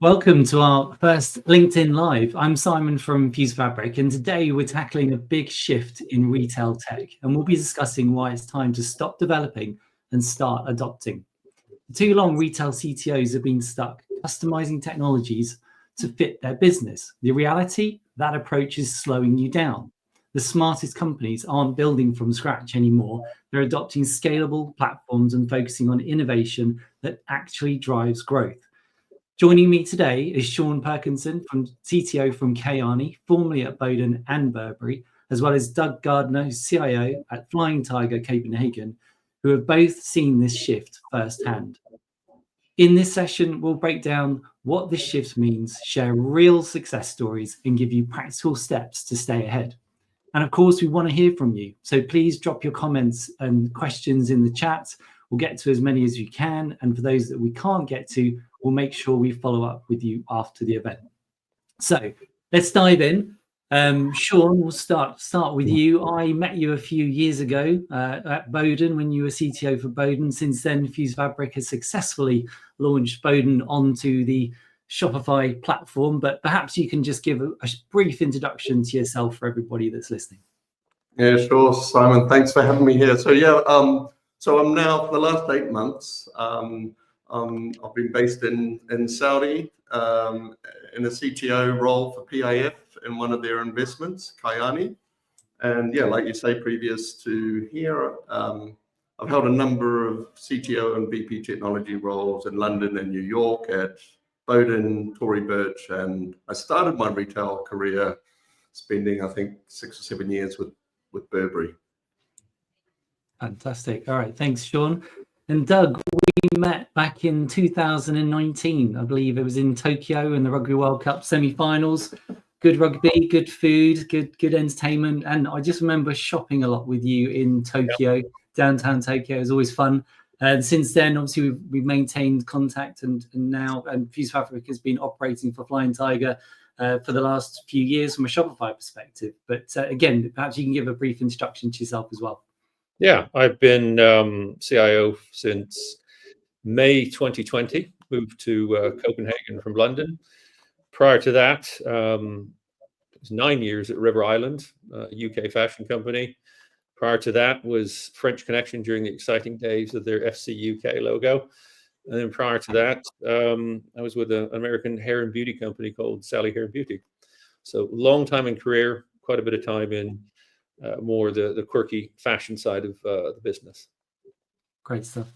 Welcome to our first LinkedIn Live. I'm Simon from Fuse Fabric, and today we're tackling a big shift in retail tech, and we'll be discussing why it's time to stop developing and start adopting. For too long, retail CTOs have been stuck customizing technologies to fit their business. The reality, that approach is slowing you down. The smartest companies aren't building from scratch anymore. They're adopting scalable platforms and focusing on innovation that actually drives growth. Joining me today is Sean Perkinson, CTO from Kayani, formerly at Bowden and Burberry, as well as Doug Gardner, who's CIO at Flying Tiger Copenhagen, who have both seen this shift firsthand. In this session, we'll break down what this shift means, share real success stories, and give you practical steps to stay ahead. And of course, we want to hear from you. So please drop your comments and questions in the chat. We'll get to as many as we can. And for those that we can't get to, we'll make sure we follow up with you after the event. So let's dive in. Sean, we'll start with you. I met you a few years ago at Bowden when you were CTO for Bowden. Since then, Fuse Fabric has successfully launched Bowden onto the Shopify platform, but perhaps you can just give a brief introduction to yourself for everybody that's listening. Yeah, sure, Simon. Thanks for having me here. So I'm now for the last 8 months. I've been based in Saudi in a CTO role for PIF in one of their investments, Kayani. And yeah, like you say, previous to here, I've held a number of CTO and VP technology roles in London and New York at Bowden, Tory Burch, and I started my retail career spending, I think, 6 or 7 years with Burberry. Fantastic. All right, thanks, Sean. And Doug, we met back in 2019. I believe it was in Tokyo in the Rugby World Cup semi-finals. Good rugby, good food, good entertainment. And I just remember shopping a lot with you in Tokyo, downtown Tokyo. It was always fun. And since then, obviously, we've maintained contact, and now Fuse Fabric has been operating for Flying Tiger for the last few years from a Shopify perspective. But again, perhaps you can give a brief introduction to yourself as well. Yeah, I've been CIO since May 2020, moved to Copenhagen from London. Prior to that, it was 9 years at River Island, a UK fashion company. Prior to that was French Connection during the exciting days of their FC UK logo. And then prior to that, I was with an American hair and beauty company called Sally Hair and Beauty. So long time in career, quite a bit of time in more the quirky fashion side of the business. Great stuff.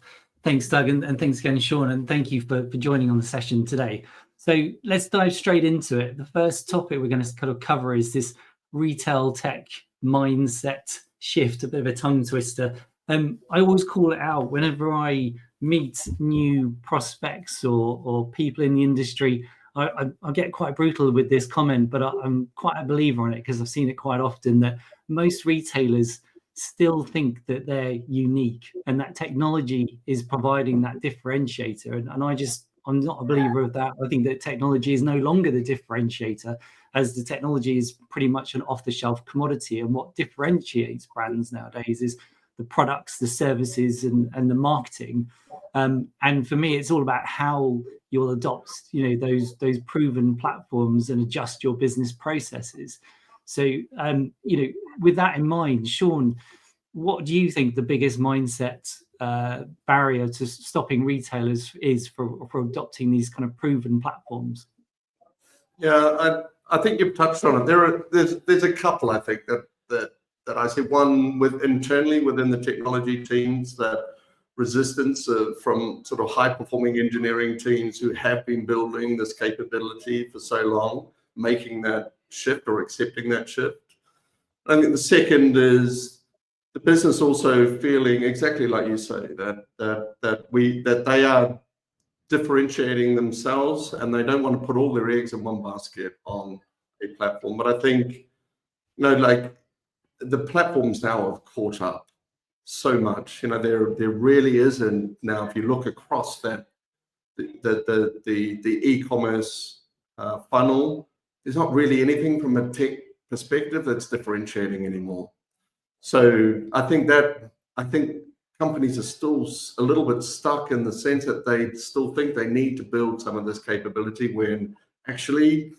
Thanks, Doug, and thanks again, Sean, and thank you for joining on the session today. So let's dive straight into it. The first topic we're going to kind of cover is this retail tech mindset shift, a bit of a tongue twister. I always call it out whenever I meet new prospects or people in the industry. I get quite brutal with this comment, but I'm quite a believer in it because I've seen it quite often that most retailers still think that they're unique and that technology is providing that differentiator. And I'm not a believer of that. I think that technology is no longer the differentiator, as the technology is pretty much an off-the-shelf commodity. And what differentiates brands nowadays is the products, the services, and the marketing. And for me, it's all about how you'll adopt, those proven platforms and adjust your business processes. So, with that in mind, Sean, what do you think the biggest mindset barrier to stopping retailers is for adopting these kind of proven platforms? Yeah, I think you've touched on it. There's a couple, I think, that I see. One internally within the technology teams, that resistance from sort of high-performing engineering teams who have been building this capability for so long, making that shift or accepting that shift. I think the second is the business also feeling exactly like you say, that they are differentiating themselves and they don't want to put all their eggs in one basket on a platform. But I think, like the platforms now have caught up so much. There really isn't now, if you look across that the e-commerce funnel, there's not really anything from a tech perspective that's differentiating anymore. So I think companies are still a little bit stuck in the sense that they still think they need to build some of this capability, when actually,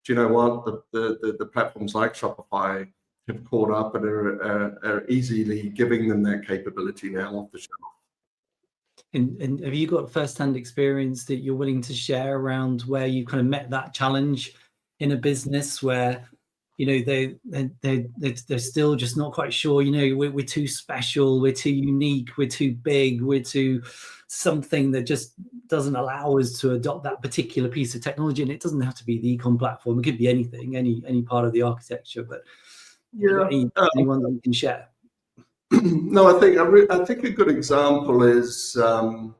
do you know what, the platforms like Shopify have caught up and are easily giving them that capability now off the shelf. And have you got first-hand experience that you're willing to share around where you kind of met that challenge in a business where, you know, they're still just not quite sure, you know, we're too special, we're too unique, we're too big, we're too something that just doesn't allow us to adopt that particular piece of technology? And it doesn't have to be the ecom platform, it could be anything, any part of the architecture, but yeah, anyone that you can share. No, I think a good example is so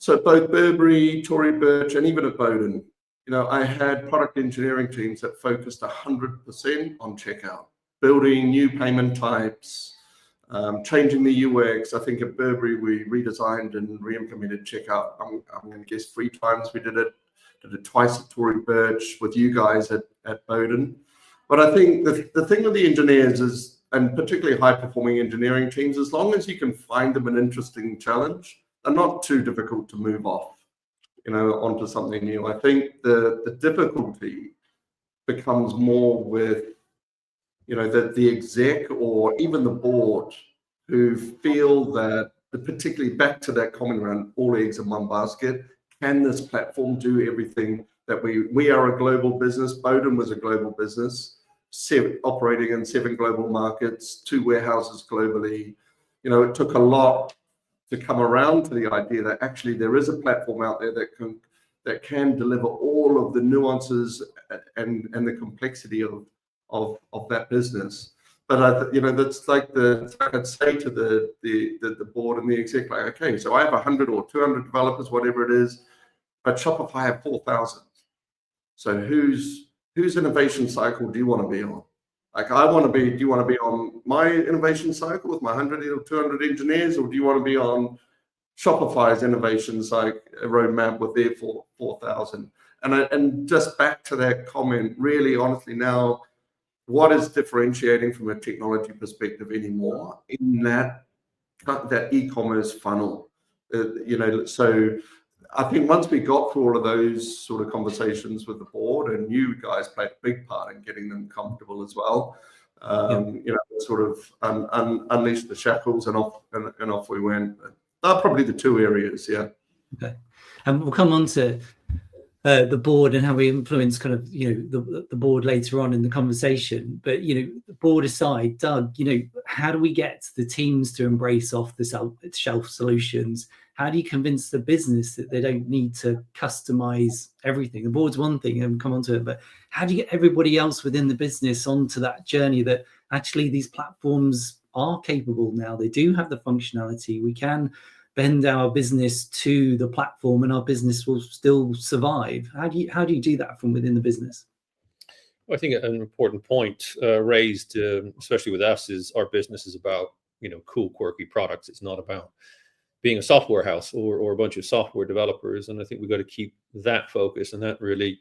both Burberry, Tory Burch, and even at Bowden, you know, I had product engineering teams that focused 100% on checkout, building new payment types, changing the UX. I think at Burberry we redesigned and re-implemented checkout. I'm going to guess 3 times we did it. Did it twice at Tory Burch with you guys at Bowden. But I think the thing with the engineers is, and particularly high-performing engineering teams, as long as you can find them an interesting challenge, they're not too difficult to move off, you know, onto something new. I think the difficulty becomes more with, you know, the exec or even the board, who feel that, particularly back to that comment around all eggs in one basket, can this platform do everything that we are a global business? Bowden was a global business, operating in 7 global markets, 2 warehouses globally. You know, it took a lot to come around to the idea that actually there is a platform out there that can deliver all of the nuances and the complexity of that business. But you know, that's like I'd say to the board and the exec, like, okay, so I have 100 or 200 developers, whatever it is, but Shopify have 4,000. So whose innovation cycle do you want to be on? Like, do you want to be on my innovation cycle with my 100 or 200 engineers, or do you want to be on Shopify's innovation cycle roadmap with their 4,000? And just back to that comment, really honestly now, what is differentiating from a technology perspective anymore in that e-commerce funnel? You know, so I think once we got through all of those sort of conversations with the board, and you guys played a big part in getting them comfortable as well, you know, sort of unleashed the shackles and off we went. They're probably the 2 areas, yeah. Okay, and we'll come on to the board and how we influence kind of, you know, the board later on in the conversation. But, you know, the board aside, Doug, you know, how do we get the teams to embrace off the shelf solutions? How do you convince the business that they don't need to customize everything? The board's one thing, and come on to it, but how do you get everybody else within the business onto that journey that actually these platforms are capable now? They do have the functionality. We can bend our business to the platform and our business will still survive. How do you do that from within the business? Well, I think an important point raised, especially with us, is our business is about, you know, cool, quirky products. It's not about being a software house or a bunch of software developers. And I think we've got to keep that focus, and that really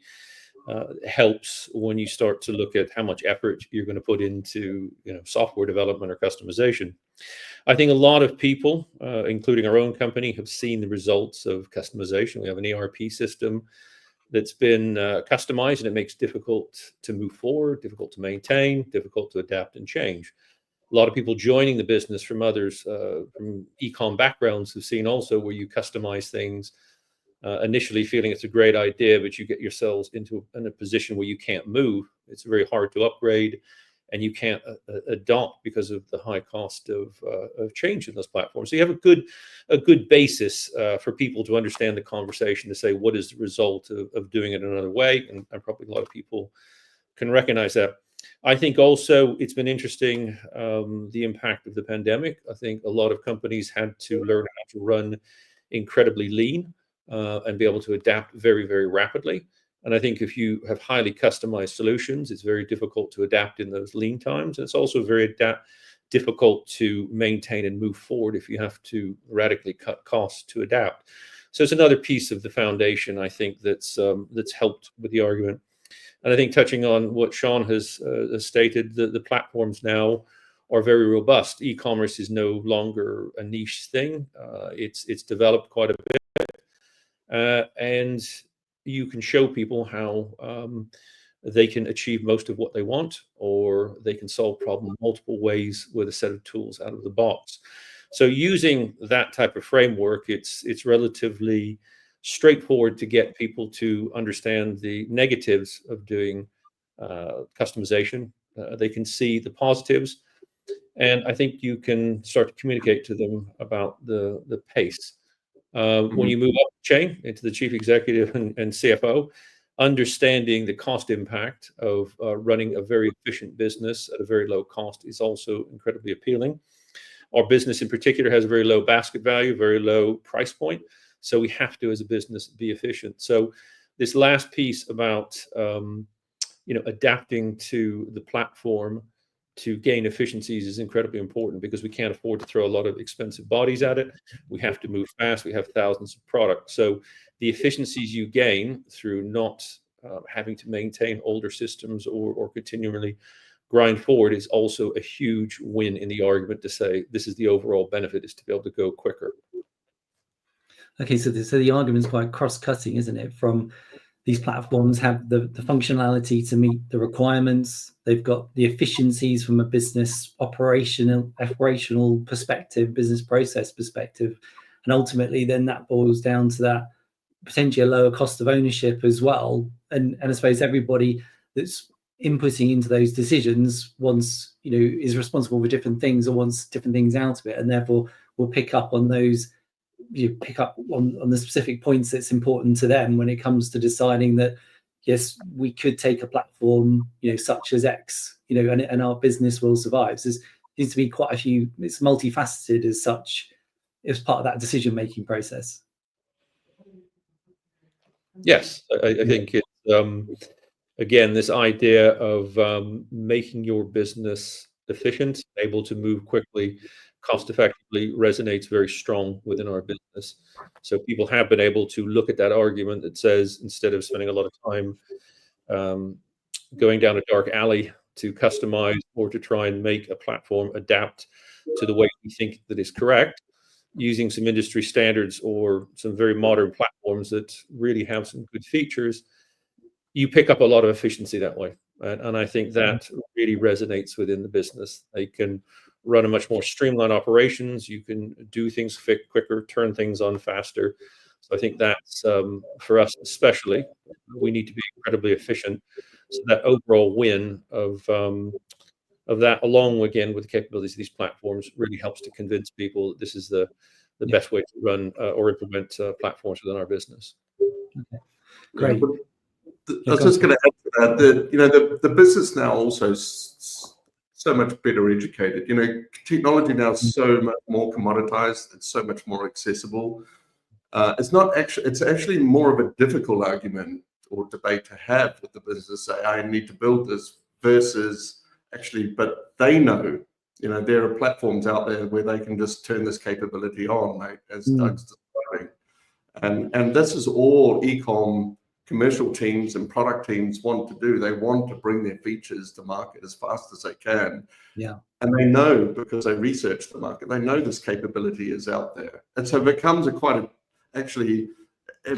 helps when you start to look at how much effort you're going to put into, you know, software development or customization. I think a lot of people, including our own company, have seen the results of customization. We have an ERP system that's been customized, and it makes it difficult to move forward, difficult to maintain, difficult to adapt and change. A lot of people joining the business from others, from e-com backgrounds, have seen also where you customize things, initially feeling it's a great idea, but you get yourselves in a position where you can't move. It's very hard to upgrade, and you can't adopt because of the high cost of change in those platforms. So you have a good basis for people to understand the conversation, to say what is the result of doing it another way, and probably a lot of people can recognize that. I think also it's been interesting, the impact of the pandemic. I think a lot of companies had to learn how to run incredibly lean and be able to adapt very, very rapidly. And I think if you have highly customized solutions, it's very difficult to adapt in those lean times. It's also very difficult to maintain and move forward if you have to radically cut costs to adapt. So it's another piece of the foundation, I think, that's helped with the argument. And I think touching on what Sean has stated, the platforms now are very robust. E-commerce is no longer a niche thing. It's developed quite a bit, and you can show people how they can achieve most of what they want, or they can solve problems multiple ways with a set of tools out of the box. So using that type of framework, it's relatively straightforward to get people to understand the negatives of doing customization. They can see the positives, and I think you can start to communicate to them about the pace. When you move up the chain into the chief executive and CFO, understanding the cost impact of running a very efficient business at a very low cost is also incredibly appealing. Our business in particular has a very low basket value, very low price point. So we have to, as a business, be efficient. So this last piece about adapting to the platform to gain efficiencies is incredibly important, because we can't afford to throw a lot of expensive bodies at it. We have to move fast. We have thousands of products. So the efficiencies you gain through not having to maintain older systems or continually grind forward is also a huge win in the argument to say this is the overall benefit, is to be able to go quicker. Okay, so the argument is quite cross-cutting, isn't it? From these platforms have the functionality to meet the requirements. They've got the efficiencies from a business operational perspective, business process perspective. And ultimately, then that boils down to that potentially a lower cost of ownership as well. And I suppose everybody that's inputting into those decisions is responsible for different things or wants different things out of it. And therefore will pick up on those, pick up on the specific points that's important to them when it comes to deciding that, yes, we could take a platform, such as X, and our business will survive. So there needs to be quite a few, it's multifaceted as such, as part of that decision-making process. Yes, I think it's, again, this idea of making your business efficient, able to move quickly, cost effectively, resonates very strong within our business. So people have been able to look at that argument that says, instead of spending a lot of time going down a dark alley to customize or to try and make a platform adapt to the way we think that is correct, using some industry standards or some very modern platforms that really have some good features, you pick up a lot of efficiency that way. And I think that really resonates within the business. They can run a much more streamlined operations. You can do things quicker, turn things on faster. So I think that's, for us especially, we need to be incredibly efficient. So that overall win of that, along again with the capabilities of these platforms, really helps to convince people that this is the best way to run or implement platforms within our business. Okay. Great. I was just going to add to that, the business now also so much better educated. Technology now is so much more commoditized. It's so much more accessible. It's actually more of a difficult argument or debate to have with the business. Say, I need to build this versus actually, but they know, there are platforms out there where they can just turn this capability on, like, as Doug's describing. And this is all e-com commercial teams and product teams want to do. They want to bring their features to market as fast as they can. Yeah. And they know, because they research the market, they know this capability is out there. And so it becomes it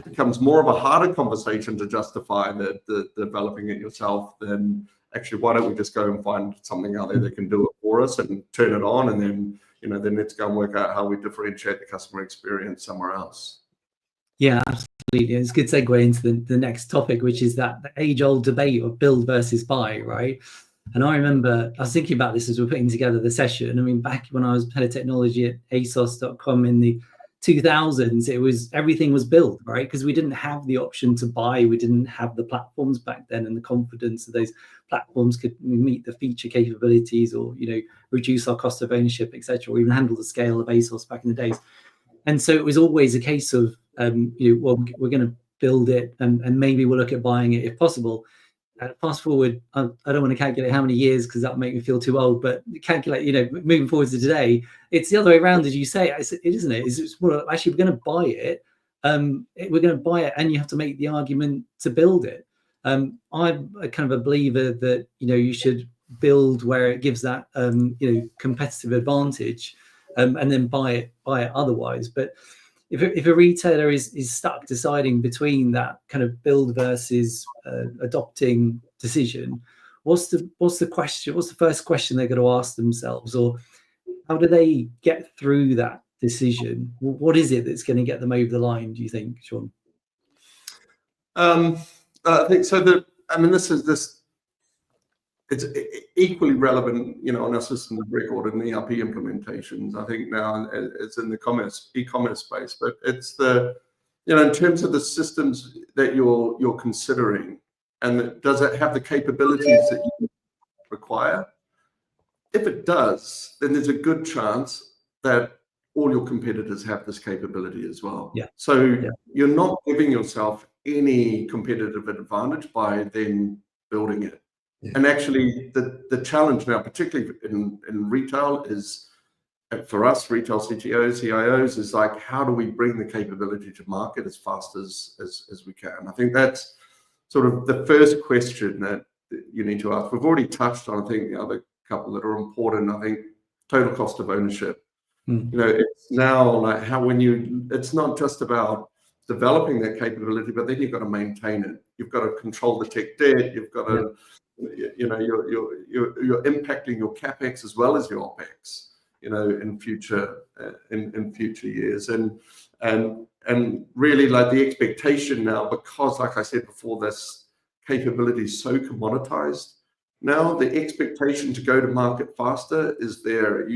becomes more of a harder conversation to justify the developing it yourself than actually, why don't we just go and find something out there that can do it for us and turn it on, and then let's go and work out how we differentiate the customer experience somewhere else. Yeah, absolutely. It's a good segue into the next topic, which is that the age-old debate of build versus buy, right? And I remember I was thinking about this as we're putting together the session. I mean, back when I was head of technology at ASOS.com in the 2000s, everything was built, right? Because we didn't have the option to buy. We didn't have the platforms back then, and the confidence that those platforms could meet the feature capabilities, or reduce our cost of ownership, etc., or even handle the scale of ASOS back in the days. And so it was always a case of well, we're going to build it, and maybe we'll look at buying it if possible. Fast forward, I don't want to calculate how many years, because that'll make me feel too old, but calculate, moving forward to today, it's the other way around, as you say, isn't it? It's more, actually, we're going to buy it. We're going to buy it, and you have to make the argument to build it. I'm a kind of a believer that, you should build where it gives that competitive advantage, and then buy it otherwise. But if a retailer is stuck deciding between that kind of build versus adopting decision, what's the question? What's the first question they're going to ask themselves, or how do they get through that decision? What is it that's going to get them over the line, do you think, Sean? I think so. It's equally relevant, on our system of record and ERP implementations. I think now it's in the e-commerce space, but it's in terms of the systems that you're considering, and does it have the capabilities that you require? If it does, then there's a good chance that all your competitors have this capability as well. Yeah. So you're not giving yourself any competitive advantage by then building it. Yeah. And actually, the challenge now, particularly in retail, is for us, retail CTOs, CIOs, is like, how do we bring the capability to market as fast as we can? I think that's sort of the first question that you need to ask. We've already touched on, I think, the other couple that are important. I think total cost of ownership. It's now like it's not just about developing that capability, but then you've got to maintain it. You've got to control the tech debt. You've got to, you're impacting your CapEx as well as your OpEx, in future years. And really, like, the expectation now, because like I said before, this capability is so commoditized now, the expectation to go to market faster is there.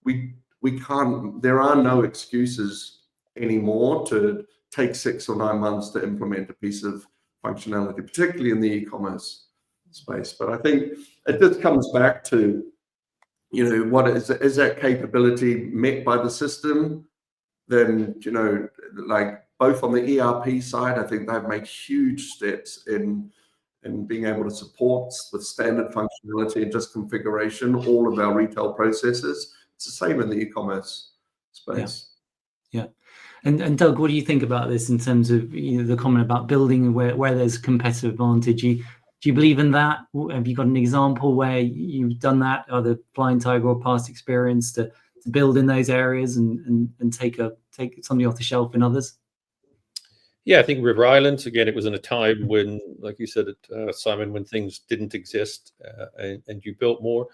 We can't, there are no excuses anymore to take 6 or 9 months to implement a piece of functionality, particularly in the e-commerce space. But I think it just comes back to, what is that capability met by the system? Then, like, both on the ERP side, I think they've made huge steps in being able to support with standard functionality and just configuration all of our retail processes. It's the same in the e-commerce space. Yeah. And Doug, what do you think about this in terms of the comment about building where there's competitive advantage? Do you believe in that? Have you got an example where you've done that, either Flying Tiger or past experience, to build in those areas and take something off the shelf in others? Yeah, I think River Island, again, it was in a time when, like you said, Simon, when things didn't exist and you built more.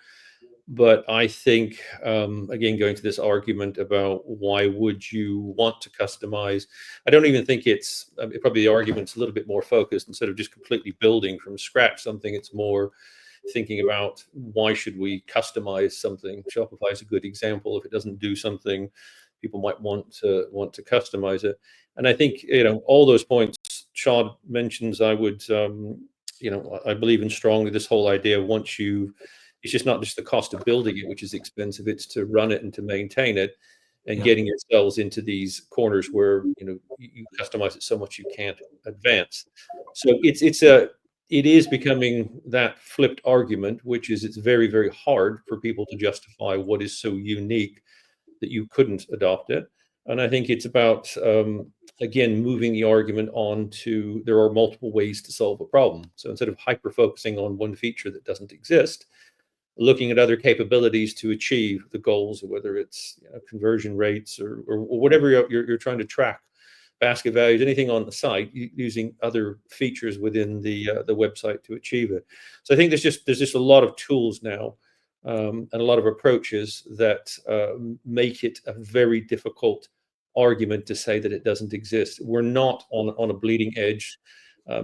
But I think, again, going to this argument about why would you want to customize, I don't even think it's, probably the argument's a little bit more focused. Instead of just completely building from scratch something, it's more thinking about why should we customize something. Shopify is a good example. If it doesn't do something, people might want to customize it. And I think, all those points Sean mentions, I would, I believe in strongly this whole idea, it's just not just the cost of building it, which is expensive, it's to run it and to maintain it, and getting yourselves into these corners where, you customize it so much you can't advance. So it is becoming that flipped argument, which is it's very, very hard for people to justify what is so unique that you couldn't adopt it. And I think it's about, again, moving the argument on to, there are multiple ways to solve a problem. So instead of hyper-focusing on one feature that doesn't exist, looking at other capabilities to achieve the goals, whether it's conversion rates or whatever you're trying to track, basket values, anything on the site, using other features within the website to achieve it. So I think there's just a lot of tools now, and a lot of approaches that make it a very difficult argument to say that it doesn't exist. We're not on a bleeding edge,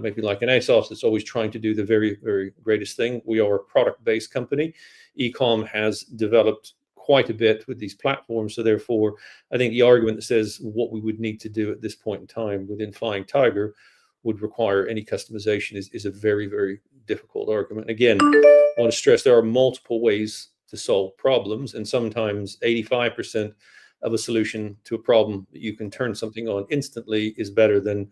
maybe like an ASOS that's always trying to do the very, very greatest thing. We are a product-based company. Ecom has developed quite a bit with these platforms. So therefore, I think the argument that says what we would need to do at this point in time within Flying Tiger would require any customization is a very, very difficult argument. Again, I want to stress there are multiple ways to solve problems, and sometimes 85% of a solution to a problem that you can turn something on instantly is better than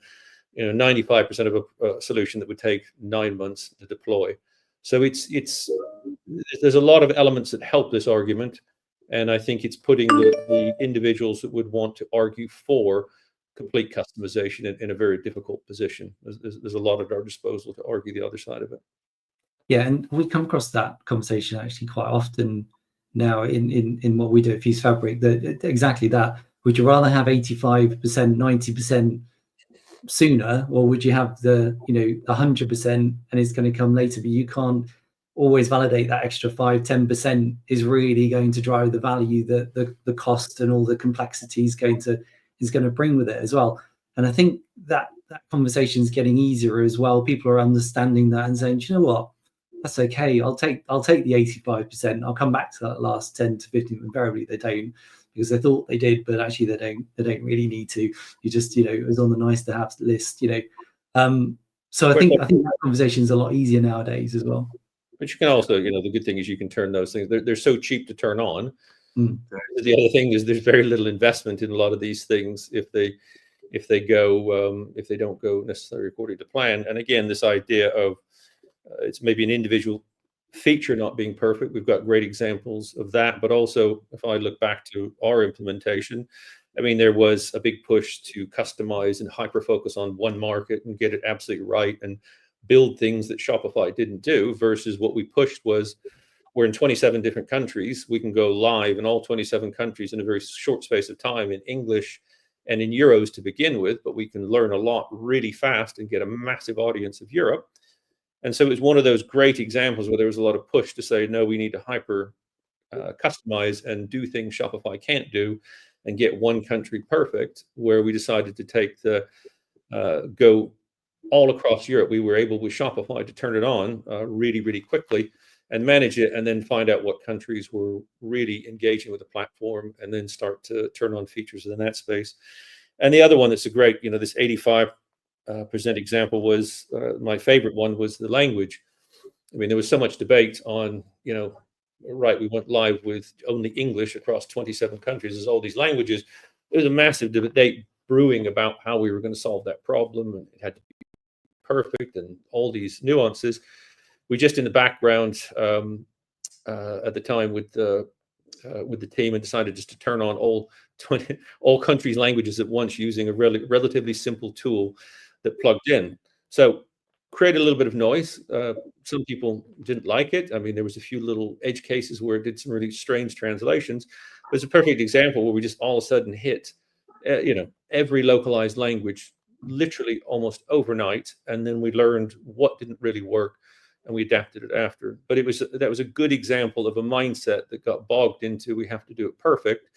95% of a solution that would take 9 months to deploy. So there's a lot of elements that help this argument, and I think it's putting the individuals that would want to argue for complete customization in a very difficult position. There's a lot at our disposal to argue the other side of it. Yeah, and we come across that conversation actually quite often now in what we do at Fuse Fabric. That exactly that. Would you rather have 85%, 90% sooner, or would you have the 100% and it's going to come later? But you can't always validate that extra 5-10% is really going to drive the value that the cost and all the complexity is going to bring with it as well. And I think that conversation is getting easier as well. People are understanding that and saying, "Do you know what, that's okay. I'll take the 85%. I'll come back to that last 10 to 15." Invariably they don't, because they thought they did, but actually they don't really need to. You just, it was on the nice to have list, So I think that conversation is a lot easier nowadays as well. But you can also, the good thing is you can turn those things. They're so cheap to turn on. The other thing is there's very little investment in a lot of these things if they don't go necessarily according to plan. And again, this idea of it's maybe an individual feature not being perfect. We've got great examples of that. But also, if I look back to our implementation, I mean, there was a big push to customize and hyper focus on one market and get it absolutely right and build things that Shopify didn't do, versus what we pushed was we're in 27 different countries. We can go live in all 27 countries in a very short space of time in English and in euros to begin with, but we can learn a lot really fast and get a massive audience of Europe. And so it was one of those great examples where there was a lot of push to say, no, we need to hyper customize and do things Shopify can't do and get one country perfect, where we decided to take the go all across Europe. We were able with Shopify to turn it on really, really quickly and manage it, and then find out what countries were really engaging with the platform, and then start to turn on features in that space. And the other one that's a great, this 85% example was my favorite one, was the language. I mean, there was so much debate on, right, we went live with only English across 27 countries. There's all these languages. There was a massive debate brewing about how we were going to solve that problem, and it had to be perfect and all these nuances. We just in the background at the time with the team, and decided just to turn on all countries' languages at once using a relatively simple tool that plugged in. So create a little bit of noise. Some people didn't like it. I mean, there was a few little edge cases where it did some really strange translations. But it's a perfect example where we just all of a sudden hit, every localized language literally almost overnight, and then we learned what didn't really work, and we adapted it after. But that was a good example of a mindset that got bogged into, we have to do it perfect,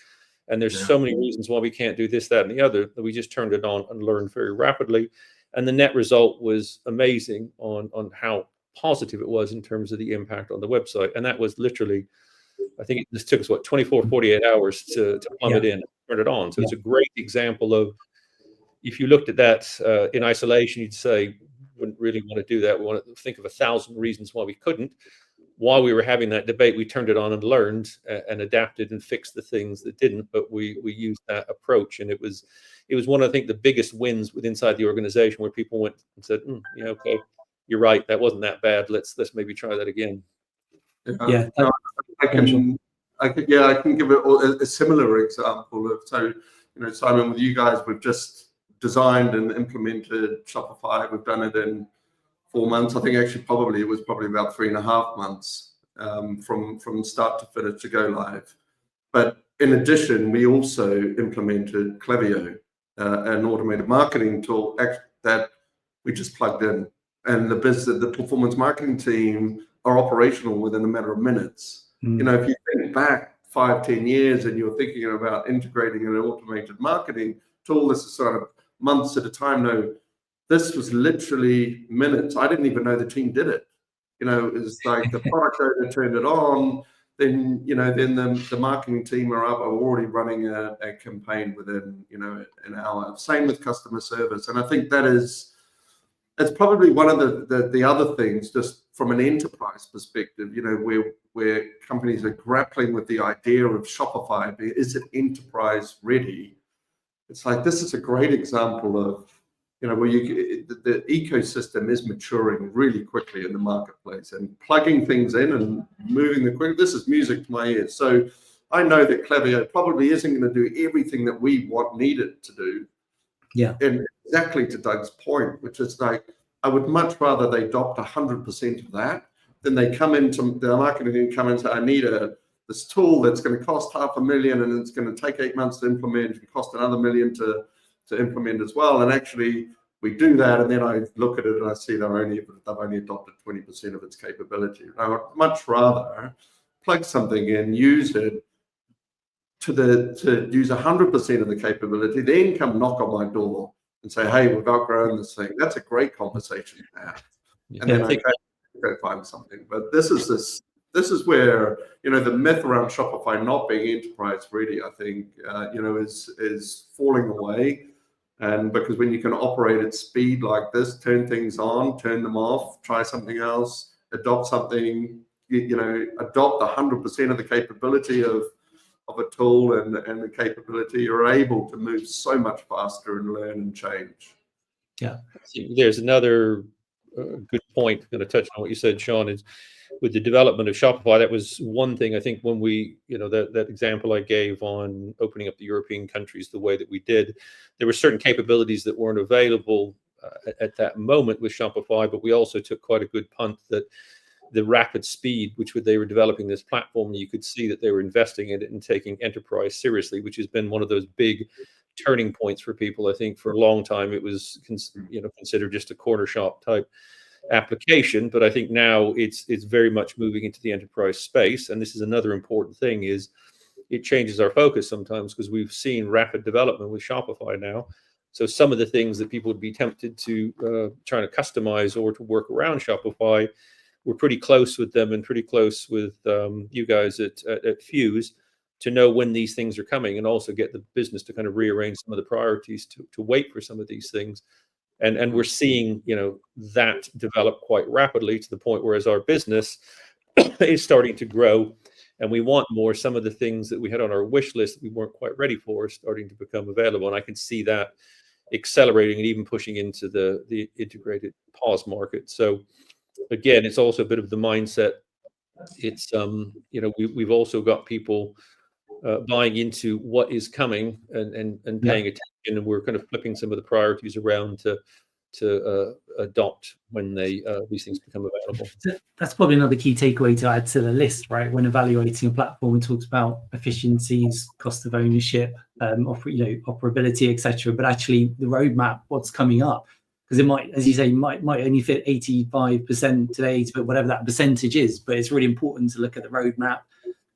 and there's so many reasons why we can't do this, that, and the other, that we just turned it on and learned very rapidly. And the net result was amazing on how positive it was in terms of the impact on the website. And that was literally, I think this took us 48 hours to plumb it in and turn it on. So it's a great example of, if you looked at that in isolation, you'd say, wouldn't really want to do that. We want to think of 1,000 reasons why we couldn't. While we were having that debate, we turned it on and learned and adapted and fixed the things that didn't. But we used that approach, and it was one of, I think, the biggest wins inside the organization, where people went and said, okay, you're right, that wasn't that bad. Let's maybe try that again. I can give a similar example of, so Simon, with you guys, we've just designed and implemented Shopify. We've done it in 4 months. I think actually it was probably about 3.5 months from start to finish to go live. But in addition, we also implemented Klaviyo, an automated marketing tool that we just plugged in, and the performance marketing team are operational within a matter of minutes. If you think back 5-10 years and you're thinking about integrating an automated marketing tool, this is sort of months at a time. No, this was literally minutes. I didn't even know the team did it. It was like the product owner turned it on, then the marketing team are already running a campaign within an hour. Same with customer service. And I think it's probably one of the other things, just from an enterprise perspective, where companies are grappling with the idea of Shopify. Is it enterprise ready? It's like, this is a great example of, where the ecosystem is maturing really quickly in the marketplace, and plugging things in and moving this is music to my ears. So I know that Klaviyo probably isn't going to do everything that we need it to do. Yeah. And exactly to Doug's point, which is like, I would much rather they adopt 100% of that then they come into the marketing team, come and say, I need this tool that's going to cost $500,000 and it's going to take 8 months to implement, it cost another $1 million to implement as well. And actually we do that, and then I look at it and I see they've only adopted 20% of its capability. I would much rather plug something in, use it to use 100% of the capability, then come knock on my door and say, hey, we've outgrown this thing. That's a great conversation to have. And then I go find something. But this is where, you know, the myth around Shopify not being enterprise ready, I think, you know, is falling away. And because when you can operate at speed like this, turn things on, turn them off, try something else, adopt something, you know, adopt 100% of the capability of a tool and the capability, you're able to move so much faster and learn and change. Yeah. There's another good point, I'm going to touch on what you said, Sean, is with the development of Shopify. That was one thing I think when we, you know, that example I gave on opening up the European countries the way that we did, there were certain capabilities that weren't available at that moment with Shopify, but we also took quite a good punt that the rapid speed which they were developing this platform, you could see that they were investing in it and taking enterprise seriously, which has been one of those big turning points for people. I think for a long time it was, you know, considered just a corner shop type application, but I think now it's very much moving into the enterprise space. And this is another important thing, is it changes our focus sometimes, because we've seen rapid development with Shopify now. So some of the things that people would be tempted to try to customize or to work around Shopify, we're pretty close with them and pretty close with you guys at Fuse to know when these things are coming, and also get the business to kind of rearrange some of the priorities to wait for some of these things. And we're seeing, you know, that develop quite rapidly to the point where as our business is starting to grow and we want more, some of the things that we had on our wish list that we weren't quite ready for are starting to become available. And I can see that accelerating and even pushing into the integrated POS market. So again, it's also a bit of the mindset. It's you know, we've also got people buying into what is coming and paying attention, and we're kind of flipping some of the priorities around to adopt when these things become available. That's probably another key takeaway to add to the list, right? When evaluating a platform, we talked about efficiencies, cost of ownership, operability, etc. But actually, the roadmap, what's coming up, because it might, as you say, might only fit 85% today, but whatever that percentage is. But it's really important to look at the roadmap,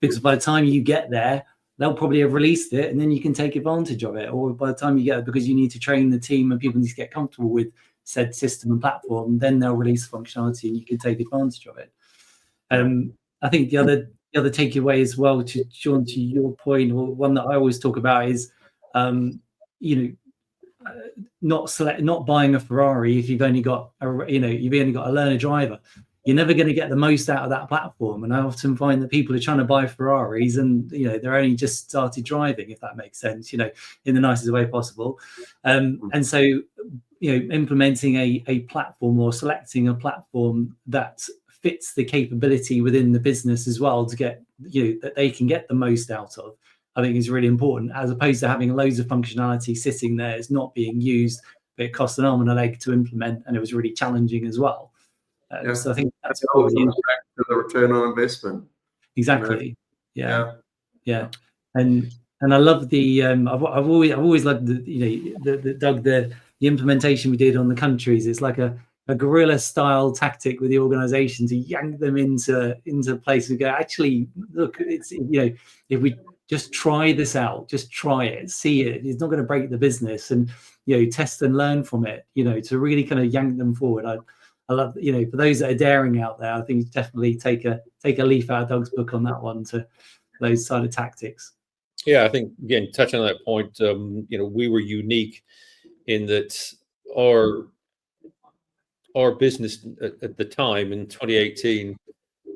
because by the time you get there, they'll probably have released it, and then you can take advantage of it. Or by the time you get it, because you need to train the team and people need to get comfortable with said system and platform, then they'll release functionality and you can take advantage of it. I think the other takeaway as well, to Sean, to your point, or one that I always talk about, is not buying a Ferrari if you've only got a learner driver. You're never going to get the most out of that platform. And I often find that people are trying to buy Ferraris and, they're only just started driving, if that makes sense, in the nicest way possible. And so, implementing a platform or selecting a platform that fits the capability within the business as well to get, that they can get the most out of, I think is really important, as opposed to having loads of functionality sitting there. It's not being used, but it costs an arm and a leg to implement. And it was really challenging as well. So I think that's probably the return on investment. Exactly. Yeah. And I love the I've always loved the Doug, the implementation we did on the countries. It's like a guerrilla style tactic with the organization to yank them into place and go, actually, look, it's if we just try this out, just try it, see it, it's not going to break the business, and test and learn from it, to really kind of yank them forward. I love, for those that are daring out there, I think definitely take a leaf out of Doug's book on that one, to those side of tactics. Yeah, I think, again, touching on that point, we were unique in that our business at the time in 2018,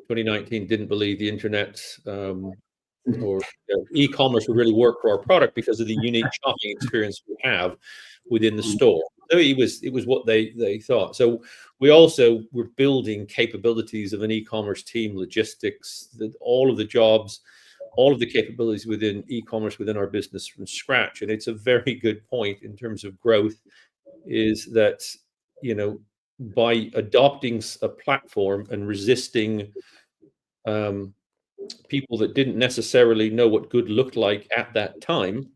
2019 didn't believe the internet or e-commerce would really work for our product because of the unique shopping experience we have within the store. So it was what they thought. So we also were building capabilities of an e-commerce team, logistics, all of the jobs, all of the capabilities within e-commerce within our business from scratch. And it's a very good point in terms of growth, is that by adopting a platform and resisting people that didn't necessarily know what good looked like at that time,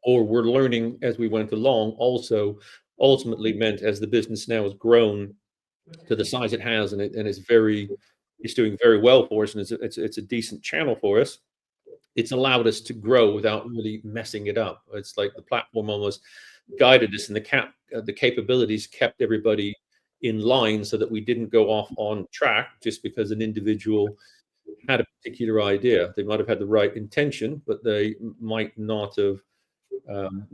or were learning as we went along, also ultimately meant, as the business now has grown to the size it has, and it's doing very well for us, and it's a decent channel for us. It's allowed us to grow without really messing it up. It's like the platform almost guided us, and the capabilities kept everybody in line so that we didn't go off on track just because an individual had a particular idea. They might have had the right intention, but they might not have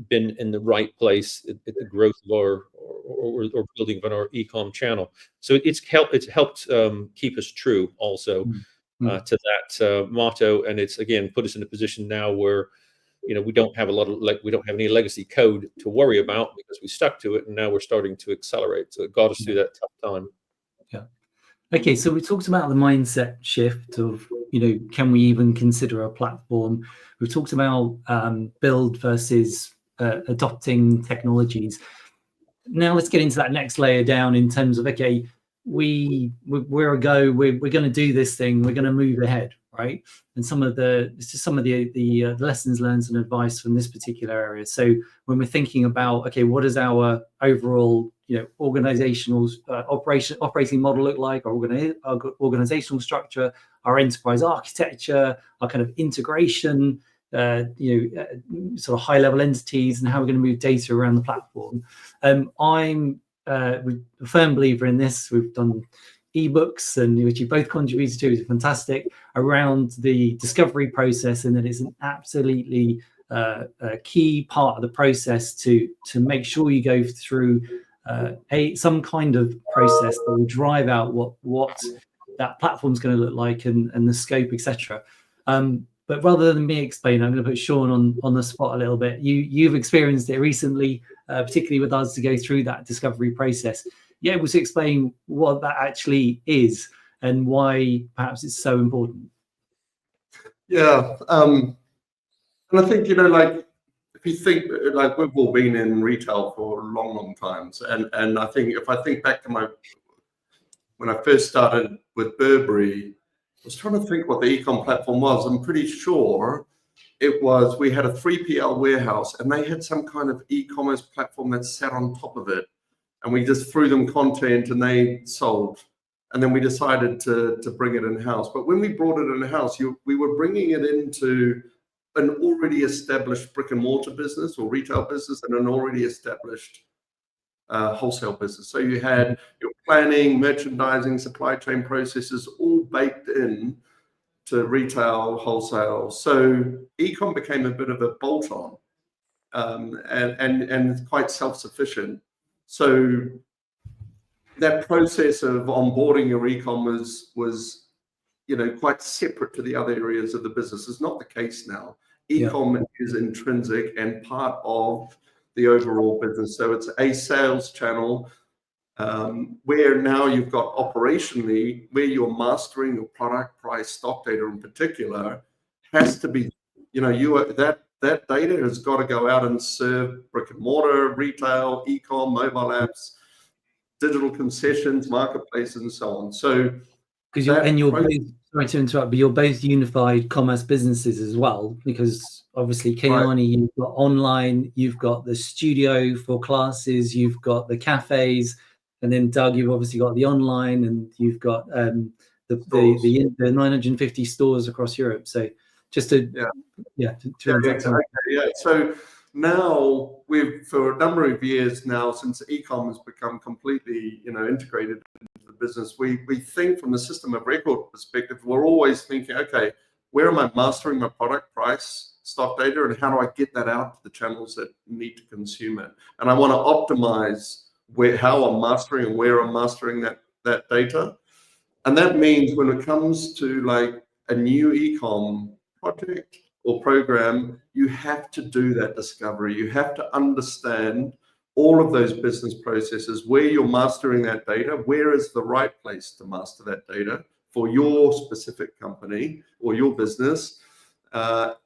been in the right place at the growth of our or building of our e-com channel. So it's helped keep us true also to that motto, and it's again put us in a position now where we don't have any legacy code to worry about because we stuck to it, and now we're starting to accelerate. So it got us through that tough time. Yeah. Okay, so we talked about the mindset shift of, can we even consider a platform? We've talked about build versus adopting technologies. Now let's get into that next layer down in terms of, okay, we're a go, we're going to do this thing, we're going to move ahead, right? And some of the lessons learned and advice from this particular area. So when we're thinking about, okay, what does our overall organizational operating model look like, our organizational structure, our enterprise architecture, our kind of integration, sort of high level entities, and how we're going to move data around the platform. I'm a firm believer in this. We've done ebooks, and which you both contributed to, is fantastic, around the discovery process, and that it's an absolutely a key part of the process to make sure you go through some kind of process that will drive out what that platform's going to look like and the scope, etc. But rather than me explain, I'm going to put Sean on the spot a little bit. You've experienced it recently, particularly with us, to go through that discovery process. You're able to explain what that actually is and why perhaps it's so important. Yeah, and I think if you think we've all been in retail for long times, and I think if I think back to when I first started with Burberry, I was trying to think what the e-com platform was. I'm pretty sure we had a 3PL warehouse, and they had some kind of e-commerce platform that sat on top of it, and we just threw them content and they sold. And then we decided to bring it in-house. But when we brought it in-house, we were bringing it into an already established brick and mortar business or retail business and an already established wholesale business. So you had your planning, merchandising, supply chain processes all baked in to retail, wholesale. So e-com became a bit of a bolt-on and quite self-sufficient. So that process of onboarding your e-com was quite separate to the other areas of the business. It's not the case now. E-com is intrinsic and part of the overall business. So it's a sales channel where now you've got operationally where you're mastering your product, price, stock data in particular has to be, that data has got to go out and serve brick and mortar, retail, e-com, mobile apps, digital concessions, marketplaces, and so on. So you're both, sorry to interrupt, but you're both unified commerce businesses as well, because obviously Keani, you've got online, you've got the studio for classes, you've got the cafes, and then Doug, you've obviously got the online, and you've got the 950 stores across Europe. So just to So now for a number of years now, since e-com has become completely integrated into the business, we think from the system of record perspective, we're always thinking, okay, where am I mastering my product, price, stock data, and how do I get that out to the channels that need to consume it? And I want to optimize how I'm mastering and where I'm mastering that data. And that means when it comes to like a new e-com project or program, you have to do that discovery. You have to understand all of those business processes, where you're mastering that data, where is the right place to master that data for your specific company or your business,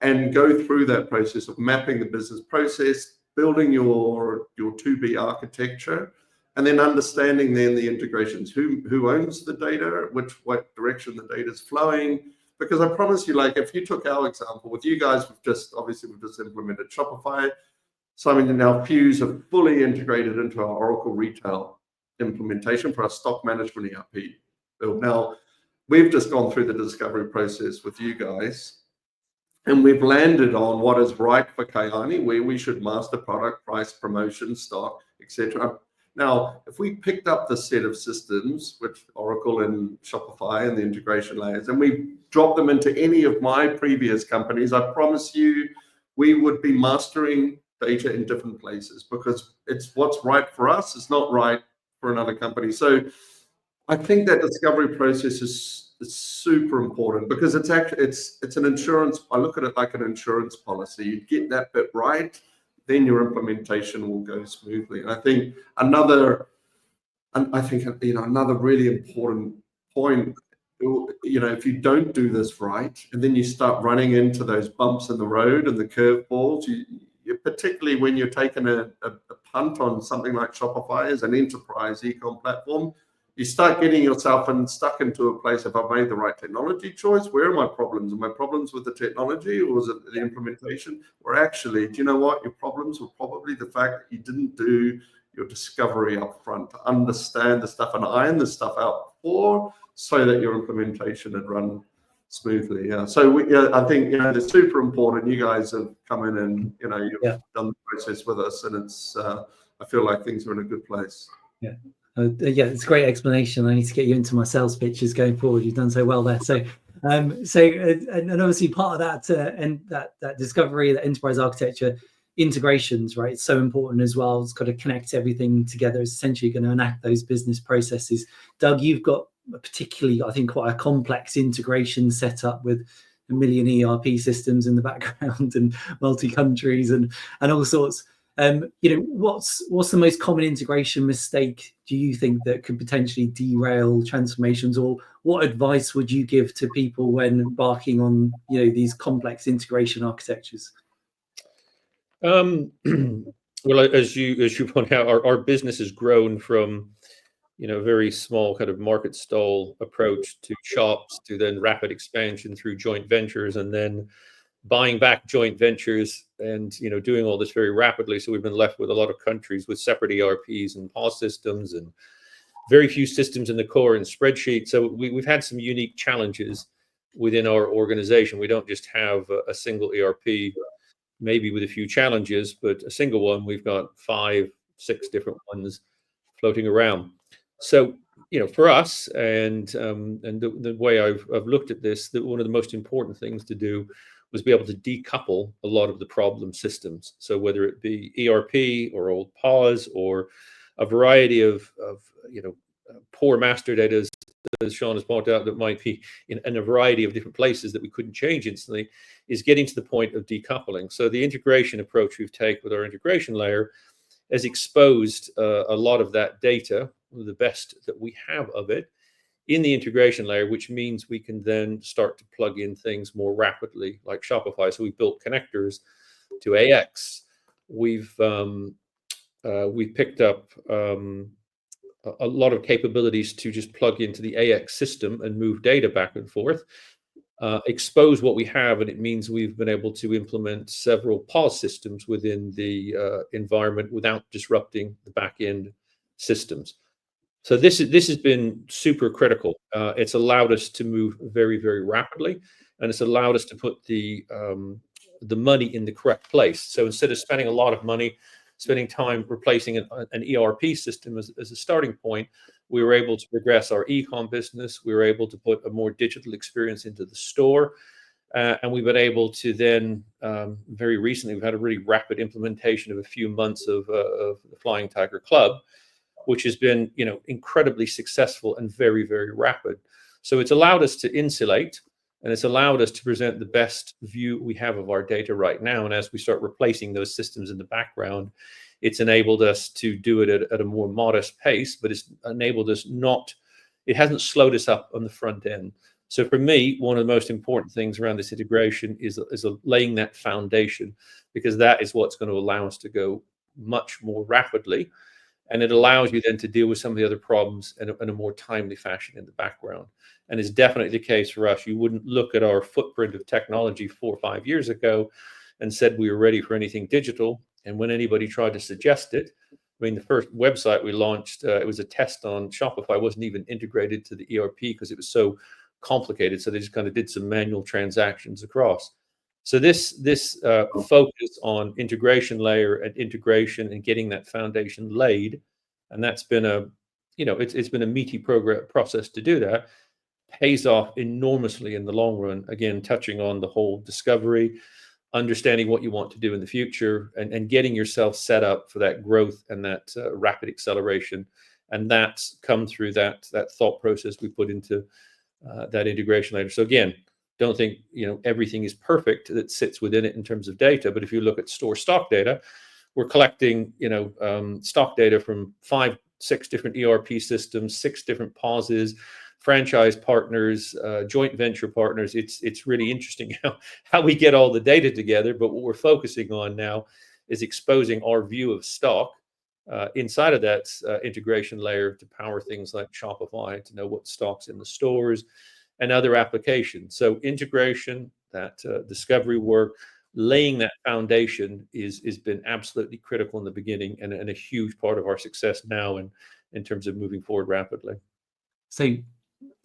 and go through that process of mapping the business process, building your 2B architecture, and then understanding then the integrations, who owns the data, what direction the data is flowing. Because I promise you, like if you took our example with you guys, we've just implemented Shopify. Simon and now Fuse are fully integrated into our Oracle retail implementation for our stock management ERP build. Now, we've just gone through the discovery process with you guys, and we've landed on what is right for Kayani, where we should master product, price, promotion, stock, etc. Now, if we picked up the set of systems, which Oracle and Shopify and the integration layers, and we dropped them into any of my previous companies, I promise you, we would be mastering data in different places, because it's what's right for us is not right for another company. So I think that discovery process is super important, because it's actually it's an insurance. I look at it like an insurance policy. You get that bit right, then your implementation will go smoothly. And I think another really important point, if you don't do this right, and then you start running into those bumps in the road and the curveballs, you particularly when you're taking a punt on something like Shopify as an enterprise e-com platform, you start getting yourself stuck into a place of, I've made the right technology choice. Where are my problems? Are my problems with the technology, or is it the implementation? Or actually, do you know what? Your problems were probably the fact that you didn't do your discovery up front to understand the stuff and iron the stuff out before, so that your implementation had run smoothly. Yeah. So I think it's super important. You guys have come in and you've done the process with us, and it's I feel like things are in a good place. Yeah. It's a great explanation. I need to get you into my sales pitches going forward. You've done so well there. So and obviously part of that and that discovery, that enterprise architecture, integrations, right? It's so important as well. It's got to connect everything together. It's essentially going to enact those business processes. Doug, you've got particularly, I think, quite a complex integration set up with a million ERP systems in the background and multi-countries and all sorts. What's the most common integration mistake do you think that could potentially derail transformations, or what advice would you give to people when embarking on these complex integration architectures? Well, as you point out, our business has grown from a very small kind of market stall approach to shops, to then rapid expansion through joint ventures, and then buying back joint ventures, and doing all this very rapidly. So we've been left with a lot of countries with separate ERPs and POS systems, and very few systems in the core and spreadsheet. So we've had some unique challenges within our organization. We don't just have a single ERP, maybe with a few challenges, but a single one. We've got 5, 6 different ones floating around. So for us, and the way I've looked at this, that one of the most important things to do was be able to decouple a lot of the problem systems. So whether it be ERP or old POS or a variety of poor master data, as Sean has pointed out, that might be in a variety of different places that we couldn't change instantly, is getting to the point of decoupling. So the integration approach we've taken with our integration layer has exposed a lot of that data, the best that we have of it, in the integration layer, which means we can then start to plug in things more rapidly, like Shopify. So we built connectors to AX. We've picked up a lot of capabilities to just plug into the AX system and move data back and forth, expose what we have, and it means we've been able to implement several POS systems within the environment without disrupting the back-end systems. So this has been super critical. It's allowed us to move very, very rapidly, and it's allowed us to put the money in the correct place. So instead of spending a lot of money, spending time replacing an ERP system as a starting point, we were able to progress our e-com business. We were able to put a more digital experience into the store. And we've been able to then, very recently, we've had a really rapid implementation of a few months of the Flying Tiger Club, which has been, incredibly successful and very, very rapid. So it's allowed us to insulate, and it's allowed us to present the best view we have of our data right now. And as we start replacing those systems in the background, it's enabled us to do it at a more modest pace, but it's enabled us it hasn't slowed us up on the front end. So for me, one of the most important things around this integration is laying that foundation, because that is what's going to allow us to go much more rapidly. And it allows you then to deal with some of the other problems in a more timely fashion in the background. And it's definitely the case for us. You wouldn't look at our footprint of technology 4 or 5 years ago and said we were ready for anything digital. And when anybody tried to suggest it, I mean, the first website we launched, it was a test on Shopify, wasn't even integrated to the ERP because it was so complicated. So they just kind of did some manual transactions across. So this focus on integration layer and integration and getting that foundation laid, and that's been it's been a meaty process to do that, pays off enormously in the long run. Again, touching on the whole discovery, understanding what you want to do in the future, and getting yourself set up for that growth and that rapid acceleration. And that's come through that thought process we put into that integration layer. So again, don't think everything is perfect that sits within it in terms of data. But if you look at store stock data, we're collecting stock data from 5, 6 different ERP systems, 6 different POSs, franchise partners, joint venture partners. It's really interesting how we get all the data together. But what we're focusing on now is exposing our view of stock inside of that integration layer to power things like Shopify, to know what stock's in the stores and other applications. So integration, that discovery work, laying that foundation is been absolutely critical in the beginning, and a huge part of our success now in terms of moving forward rapidly. So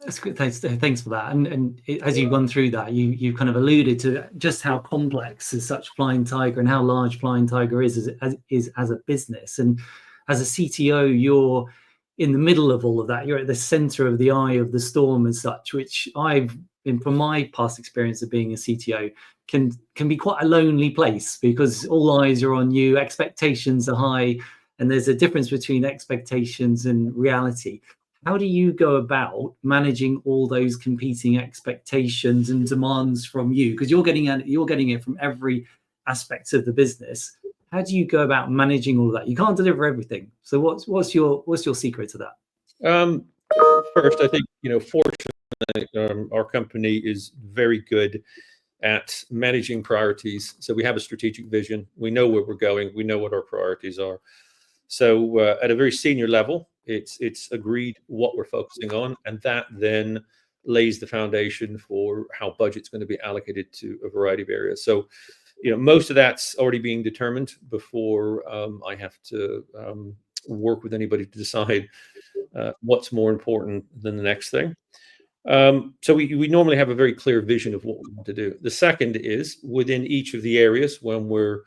that's good. Thanks for that. And as you've gone through that, you kind of alluded to just how complex is such Flying Tiger and how large Flying Tiger is as a business. And as a CTO, you're in the middle of all of that. You're at the center of the eye of the storm as such, which from my past experience of being a CTO, can be quite a lonely place because all eyes are on you, expectations are high, and there's a difference between expectations and reality. How do you go about managing all those competing expectations and demands from you? Because you're getting it from every aspect of the business. How do you go about managing all of that? You can't deliver everything. So what's your secret to that? First, I think fortunately, our company is very good at managing priorities. So we have a strategic vision. We know where we're going. We know what our priorities are. So at a very senior level, it's agreed what we're focusing on, and that then lays the foundation for how budget's going to be allocated to a variety of areas. So most of that's already being determined before I have to work with anybody to decide what's more important than the next thing. So we normally have a very clear vision of what we want to do. The second is within each of the areas, when we're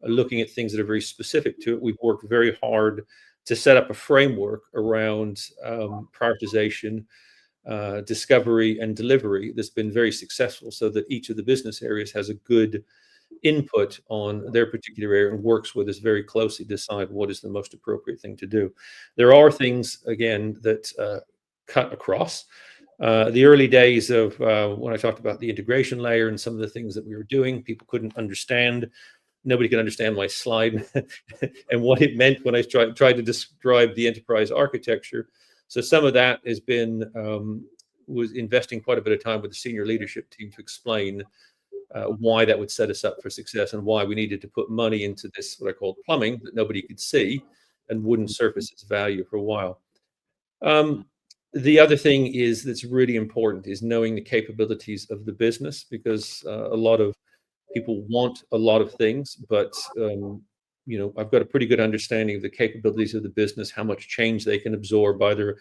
looking at things that are very specific to it, we've worked very hard to set up a framework around prioritization, discovery, and delivery that's been very successful, so that each of the business areas has a good input on their particular area and works with us very closely to decide what is the most appropriate thing to do. There are things, again, that cut across. The early days of when I talked about the integration layer and some of the things that we were doing, people couldn't understand. Nobody could understand my slide and what it meant when I tried to describe the enterprise architecture. So some of that has been was investing quite a bit of time with the senior leadership team to explain why that would set us up for success and why we needed to put money into this, what I call plumbing, that nobody could see and wouldn't surface its value for a while. The other thing is that's really important is knowing the capabilities of the business, because a lot of people want a lot of things, but I've got a pretty good understanding of the capabilities of the business, how much change they can absorb either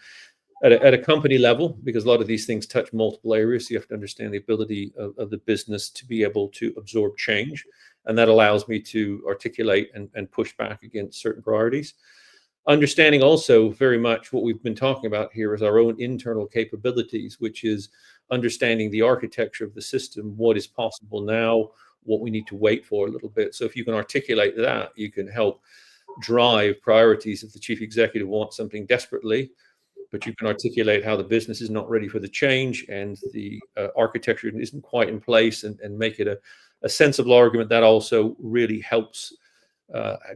at a company level, because a lot of these things touch multiple areas. So you have to understand the ability of the business to be able to absorb change. And that allows me to articulate and push back against certain priorities. Understanding also very much what we've been talking about here is our own internal capabilities, which is understanding the architecture of the system, what is possible now, what we need to wait for a little bit. So if you can articulate that, you can help drive priorities. If the chief executive wants something desperately, but you can articulate how the business is not ready for the change and the architecture isn't quite in place, and make it a sensible argument, that also really helps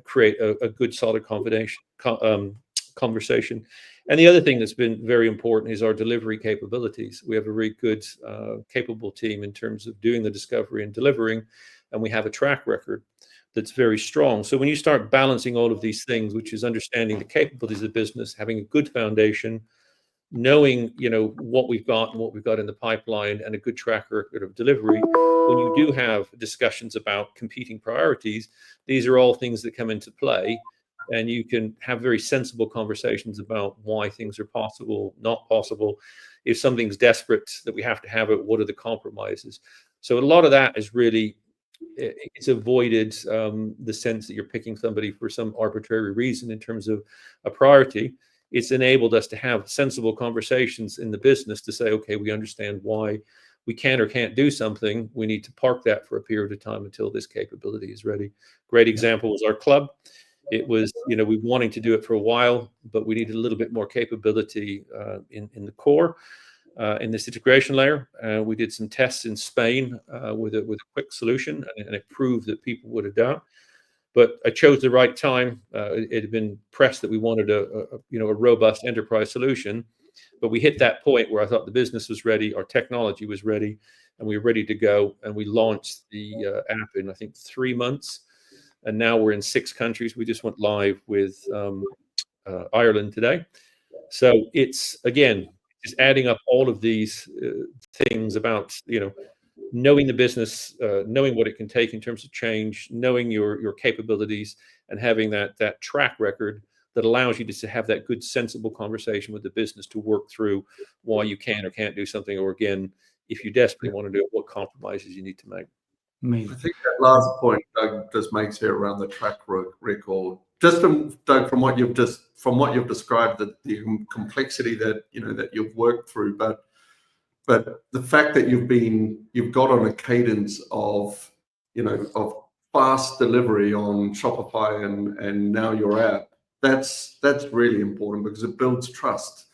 create a good, solid conversation. And the other thing that's been very important is our delivery capabilities. We have a very good, capable team in terms of doing the discovery and delivering, and we have a track record. that's very strong. So when you start balancing all of these things, which is understanding the capabilities of the business, having a good foundation, knowing, you know, what we've got and what we've got in the pipeline, and a good track record of delivery, when you do have discussions about competing priorities, these are all things that come into play, and you can have very sensible conversations about why things are possible, not possible. If something's desperate that we have to have it, what are the compromises? So a lot of that is really, it's avoided the sense that you're picking somebody for some arbitrary reason in terms of a priority. It's enabled us to have sensible conversations in the business to say, okay, we understand why we can or can't do something. We need to park that for a period of time until this capability is ready. Great example was our club. It was, you know, we wanting to do it for a while, but we needed a little bit more capability in the core, in this integration layer. We did some tests in Spain with a quick solution, and it proved that people would adapt. But I chose the right time. It had been pressed that we wanted a robust enterprise solution, but we hit that point where I thought the business was ready, our technology was ready, and we were ready to go. And we launched the app in, I think, 3 months, and now we're in 6 countries. We just went live with Ireland today. So it's, again, just adding up all of these things about, you know, knowing the business, knowing what it can take in terms of change, knowing your capabilities, and having that track record that allows you to have that good, sensible conversation with the business to work through why you can or can't do something, or again, if you desperately want to do it, what compromises you need to make. I think that last point Doug just makes here around the track record, just Doug, from what you've described, the complexity that you've worked through, but the fact that you've got on a cadence of fast delivery on Shopify and now your app, that's really important, because it builds trust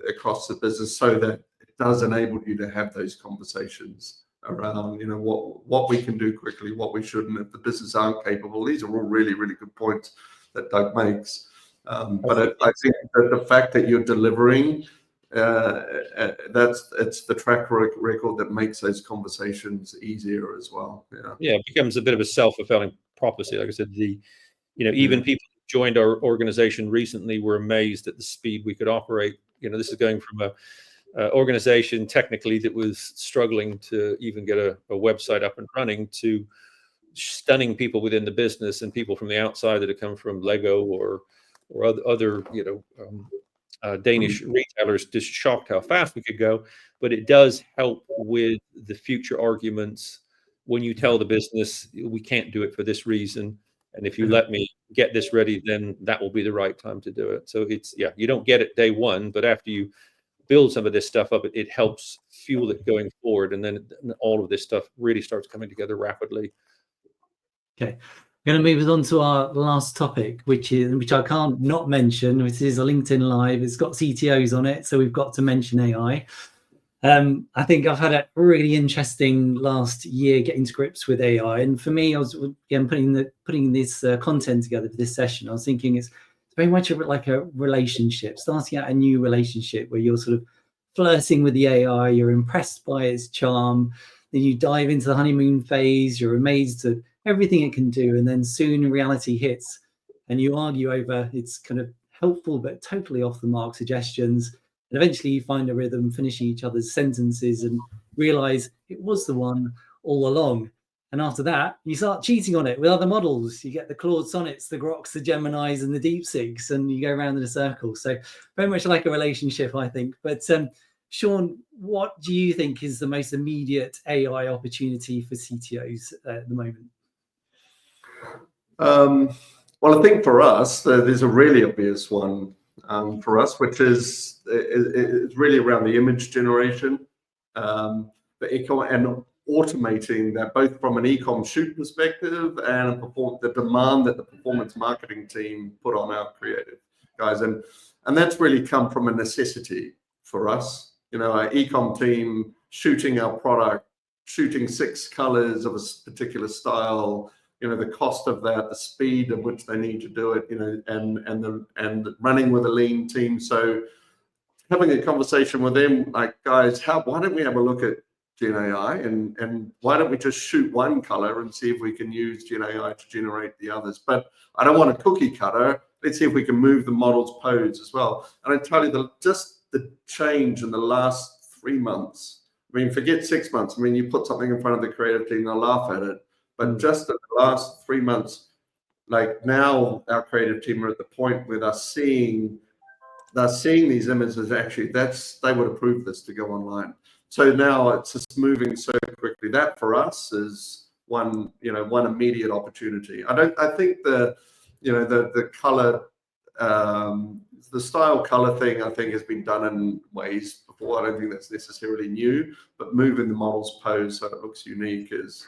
across the business, so that it does enable you to have those conversations around what we can do quickly, what we shouldn't, if the business aren't capable. These are all really, really good points that Doug makes. But I think that the fact that you're delivering, it's the track record that makes those conversations easier as well. Yeah, it becomes a bit of a self-fulfilling prophecy. Like I said, even people who joined our organization recently were amazed at the speed we could operate. This is going from a organization technically that was struggling to even get a website up and running, to stunning people within the business and people from the outside that have come from Lego or other Danish retailers, just shocked how fast we could go. But it does help with the future arguments when you tell the business, we can't do it for this reason, and if you let me get this ready, then that will be the right time to do it. So it's, you don't get it day one, but after you build some of this stuff up, it helps fuel it going forward, and then all of this stuff really starts coming together rapidly. Okay, we're going to move on to our last topic, which I can't not mention, which is a LinkedIn Live. It's got CTOs on it, so we've got to mention AI. I think I've had a really interesting last year getting to grips with AI, and for me, I was putting this content together for this session. I was thinking it's very much like a relationship, starting out a new relationship where you're sort of flirting with the AI, you're impressed by its charm, then you dive into the honeymoon phase, you're amazed at everything it can do, and then soon reality hits and you argue over its kind of helpful but totally off the mark suggestions, and eventually you find a rhythm finishing each other's sentences and realize it was the one all along. And after that, you start cheating on it with other models. You get the Claude Sonnets, the Groks, the Geminis, and the DeepSeeks, and you go around in a circle. So very much like a relationship, I think. But Sean, what do you think is the most immediate AI opportunity for CTOs at the moment? Well, I think for us, there's a really obvious one for us, which is really around the image generation, and automating that, both from an e-com shoot perspective and the demand that the performance marketing team put on our creative guys. And that's really come from a necessity for us. Our e-com team shooting our product, shooting 6 colors of a particular style, the cost of that, the speed at which they need to do it, and running with a lean team. So having a conversation with them, like, guys, why don't we have a look at Gen AI, and why don't we just shoot one color and see if we can use Gen AI to generate the others? But I don't want a cookie cutter. Let's see if we can move the model's pose as well. And I tell you, just the change in the last 3 months. I mean, forget 6 months. I mean, you put something in front of the creative team, they'll laugh at it. But just in the last 3 months, like now, our creative team are at the point where they're seeing these images. Actually, they would approve this to go online. So now it's just moving so quickly. That for us is one immediate opportunity. I think the color, the style color thing, I think has been done in ways before. I don't think that's necessarily new, but moving the model's pose so it looks unique is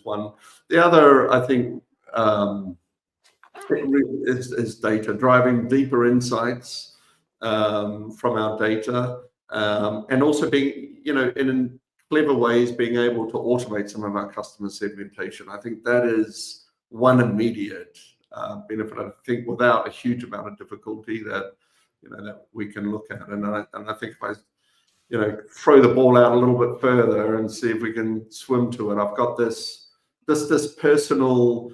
one. The other, I think, is data, driving deeper insights from our data, and also being, in clever ways, being able to automate some of our customer segmentation. I think that is one immediate benefit, I think, without a huge amount of difficulty that we can look at. And I think if I throw the ball out a little bit further and see if we can swim to it. I've got this personal,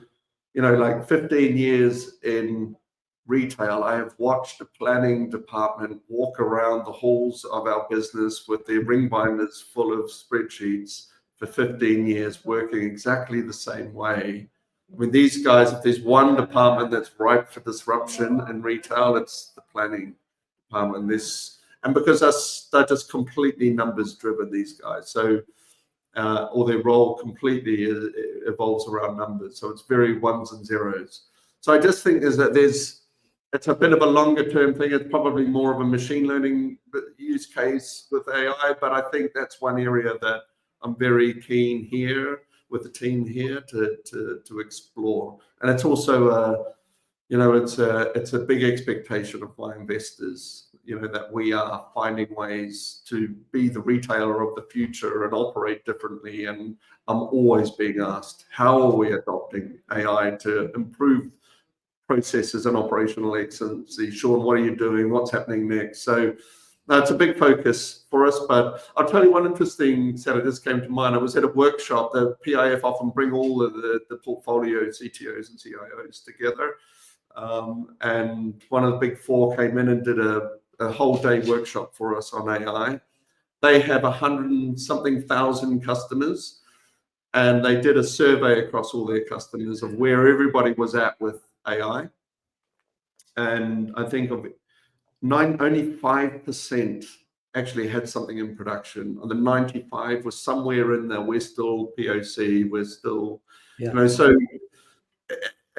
like 15 years in retail, I have watched a planning department walk around the halls of our business with their ring binders full of spreadsheets for 15 years, working exactly the same way. I mean, these guys, if there's one department that's ripe for disruption in retail, it's the planning department. And because they're just completely numbers driven, these guys. So, or their role completely evolves around numbers. So it's very ones and zeros. So I just think it's a bit of a longer term thing. It's probably more of a machine learning use case with AI, but I think that's one area that I'm very keen here with the team here to explore. And it's also it's a big expectation of my investors, that we are finding ways to be the retailer of the future and operate differently. And I'm always being asked, how are we adopting AI to improve processes and operational excellence? Sean, what are you doing? What's happening next? So it's a big focus for us. But I'll tell you one interesting set that just came to mind. I was at a workshop. The PIF often bring all of the portfolio CTOs and CIOs together. And one of the big four came in and did a whole day workshop for us on AI. They have 100-something thousand customers, and they did a survey across all their customers of where everybody was at with AI. And I think only 5% actually had something in production. And the 95 was somewhere in there. We're still POC. We're still, so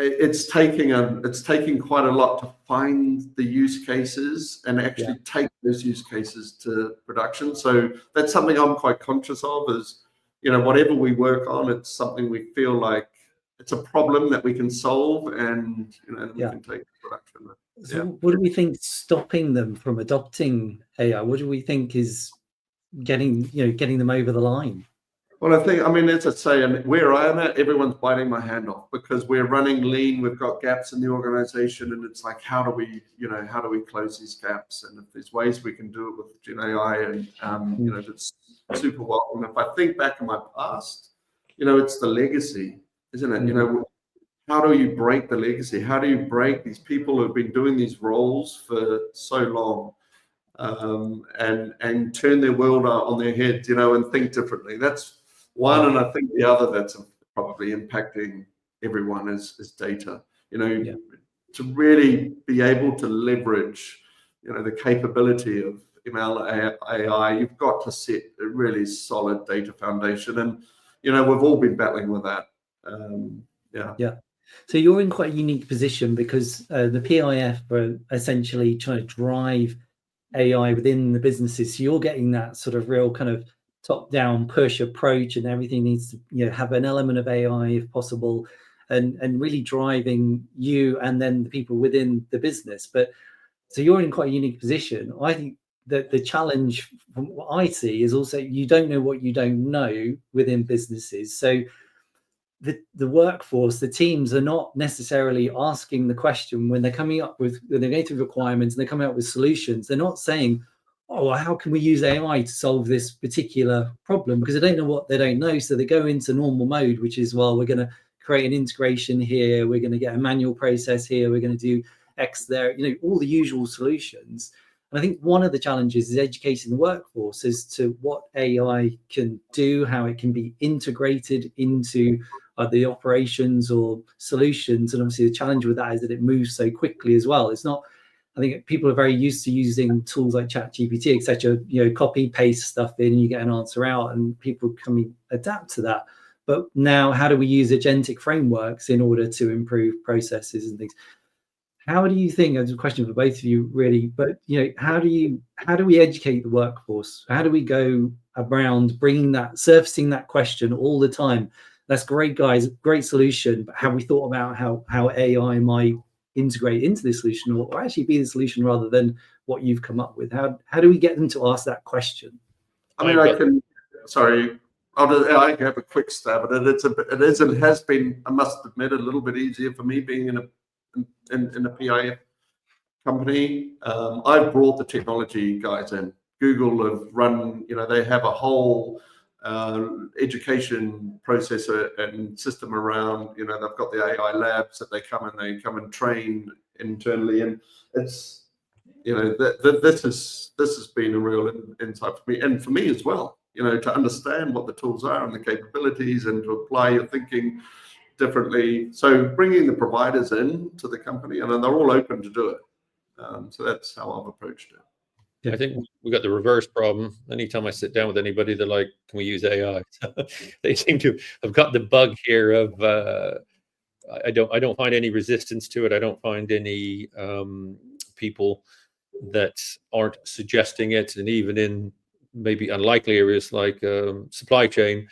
it's taking quite a lot to find the use cases and actually take those use cases to production. So that's something I'm quite conscious of is, whatever we work on, it's something we feel like it's a problem that we can solve and, we can take to production. So what do we think stopping them from adopting AI? What do we think is getting them over the line? Well, I mean, as I say, and where I am at, everyone's biting my hand off because we're running lean. We've got gaps in the organization, and it's like, how do we close these gaps? And if there's ways we can do it with Gen AI, and that's super welcome. If I think back in my past, it's the legacy, isn't it? How do you break the legacy? How do you break these people who've been doing these roles for so long? And turn their world on their head, and think differently. That's one, and I think the other that's probably impacting everyone is data. To really be able to leverage, the capability of ML AI, you've got to set a really solid data foundation, and we've all been battling with that. So you're in quite a unique position because the PIF are essentially trying to drive AI within the businesses. So you're getting that sort of real kind of top-down push approach, and everything needs to have an element of AI if possible, and really driving you and then the people within the business. But so you're in quite a unique position. I think that the challenge from what I see is also you don't know what you don't know within businesses. So the workforce, the teams are not necessarily asking the question when they're coming up with, when they're going through requirements and they're coming up with solutions. They're not saying, oh, well, how can we use AI to solve this particular problem? Because they don't know what they don't know. So they go into normal mode, which is, well, we're going to create an integration here. We're going to get a manual process here. We're going to do X there, all the usual solutions. And I think one of the challenges is educating the workforce as to what AI can do, how it can be integrated into the operations or solutions. And obviously the challenge with that is that it moves so quickly as well. It's not, I think people are very used to using tools like ChatGPT, etc. Copy, paste stuff in, and you get an answer out, and people can adapt to that. But now, how do we use agentic frameworks in order to improve processes and things? How do you think? That's a question for both of you, really. But how do we educate the workforce? How do we go around surfacing that question all the time? That's great, guys. Great solution. But have we thought about how AI might integrate into the solution, or actually be the solution rather than what you've come up with? How do we get them to ask that question? I mean, I can have a quick stab at it. It is and has been, I must admit, a little bit easier for me being in a PI company. I've brought the technology guys in. Google have run, they have a whole education process and system around, they've got the AI labs that they come and train internally, and it's, this has been a real insight for me, and for me as well, to understand what the tools are and the capabilities, and to apply your thinking differently. So bringing the providers in to the company, and then they're all open to do it. So that's how I've approached it. I think we got the reverse problem. Anytime I sit down with anybody, they're like, "Can we use AI?" They seem to have got the bug here of I don't find any resistance to it. I don't find any people that aren't suggesting it, and even in maybe unlikely areas like supply chain,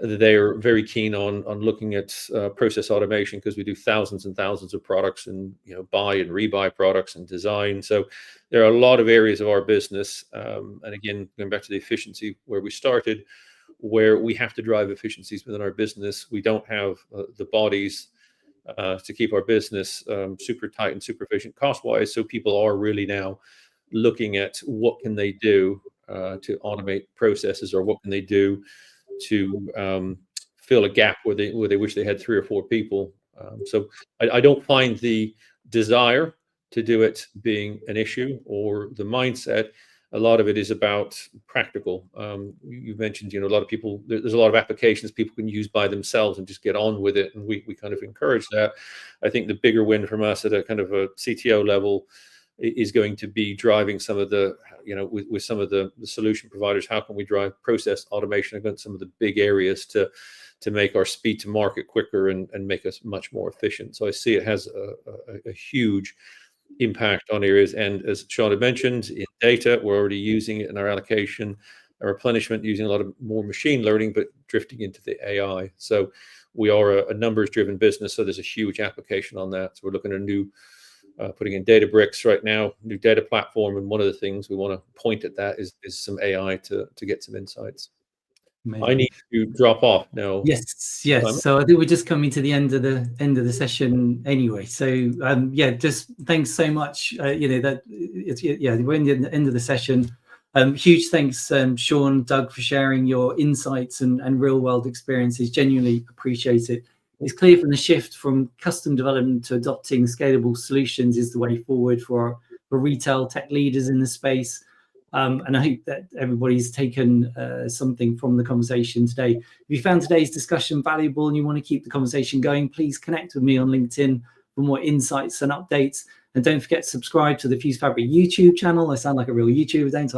they are very keen on looking at process automation, because we do thousands and thousands of products, and buy and rebuy products and design. So there are a lot of areas of our business, and again, going back to the efficiency where we started, where we have to drive efficiencies within our business. We don't have the bodies to keep our business super tight and super efficient cost-wise. So people are really now looking at what can they do to automate processes, or what can they do to fill a gap where they wish they had 3 or 4 people. So I don't find the desire to do it being an issue, or the mindset. A lot of it is about practical. You mentioned, a lot of people, there's a lot of applications people can use by themselves and just get on with it. And we kind of encourage that. I think the bigger win from us at a kind of a CTO level is going to be driving some of the, with some of the solution providers, how can we drive process automation against some of the big areas to make our speed to market quicker and make us much more efficient. So I see it has a huge impact on areas. And as Sean had mentioned, in data, we're already using it in our allocation, our replenishment, using a lot of more machine learning, but drifting into the AI. So we are a numbers driven business. So there's a huge application on that. So we're looking at a new, putting in Databricks right now, new data platform. And one of the things we want to point at that is some AI to get some insights. Amazing. I need to drop off now. Yes. So I think we're just coming to the end of the session anyway. So just thanks so much. We're in the end of the session. Huge thanks, Sean, Doug, for sharing your insights and real world experiences. Genuinely appreciate it. It's clear from the shift from custom development to adopting scalable solutions is the way forward for retail tech leaders in the space. And I hope that everybody's taken something from the conversation today. If you found today's discussion valuable and you want to keep the conversation going, please connect with me on LinkedIn for more insights and updates. And don't forget to subscribe to the Fuse Fabric YouTube channel. I sound like a real YouTuber, don't I?